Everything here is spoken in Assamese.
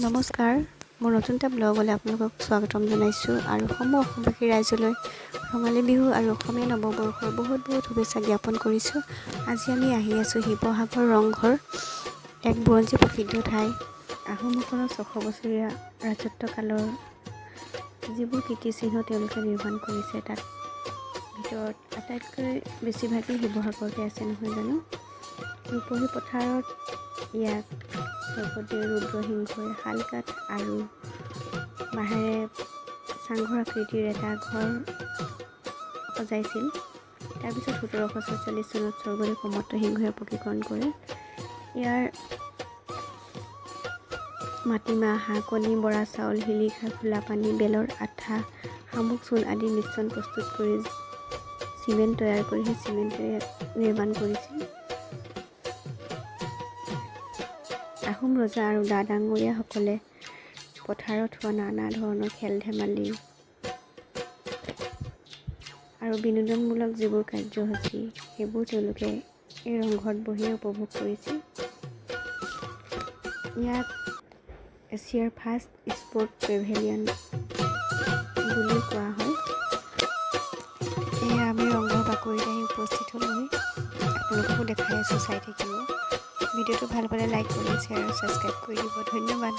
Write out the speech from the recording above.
নমস্কাৰ, মোৰ নতুন এটা ব্লগলৈ আপোনালোকক স্বাগতম জনাইছোঁ আৰু অসমবাসী ৰাইজলৈ ৰঙালী বিহু আৰু অসমীয়া নৱবৰ্ষৰ বহুত শুভেচ্ছা জ্ঞাপন কৰিছোঁ। আজি আমি আহি আছোঁ শিৱসাগৰ ৰংঘৰ, এক বুৰঞ্জী প্ৰসিদ্ধ ঠাই। আহোমসকলৰ 600 বছৰীয়া ৰাজত্বকালৰ যিবোৰ কীৰ্তিচিহ্ন তেওঁলোকে নিৰ্মাণ কৰিছে, তাত ভিতৰত আটাইতকৈ বেছিভাগেই শিৱসাগৰতে আছে নহয় জানো। ৰূপহী পথাৰত ইয়াত স্বৰ্গদেউ ৰুদ্ৰসিংহই শালকাঠ আৰু বাঁহেৰে চাংঘৰ আকৃতিৰ এটা ঘৰ সজাইছিল। তাৰপিছত 1746 চনত স্বৰ্গদেউ প্ৰমত্ত সিংহই পকীকৰণ কৰে। ইয়াৰ মাটিমাহ, হাঁহ কণী, বৰা চাউল, শিলিখা, খোলা পানী, বেলৰ আঠা, শামুক, চূণ আদি মিশ্ৰণ প্ৰস্তুত কৰি চিমেণ্ট তৈয়াৰ কৰি সেই চিমেণ্টেৰে নিৰ্মাণ কৰিছিল। আহোম ৰজা আৰু ডা ডাঙৰীয়াসকলে পথাৰত হোৱা নানা ধৰণৰ খেল ধেমালি আৰু বিনোদনমূলক যিবোৰ কাৰ্যসূচী, সেইবোৰ তেওঁলোকে এই ৰংঘৰত বহিয়ে উপভোগ কৰিছিল। ইয়াক এছিয়াৰ ফাৰ্ষ্ট স্পৰ্ট পেভিলিয়ন বুলি কোৱা হয়। এয়া আমি ৰংঘৰ বাকৰিত আহি উপস্থিত হ'লোহি। আপোনালোককো দেখাই আছোঁ, চাই থাকিব। ভিডিঅ'টো ভাল পালে লাইক, কমেণ্ট, শ্বেয়াৰ আৰু ছাবস্ক্ৰাইব কৰি দিব। ধন্যবাদ।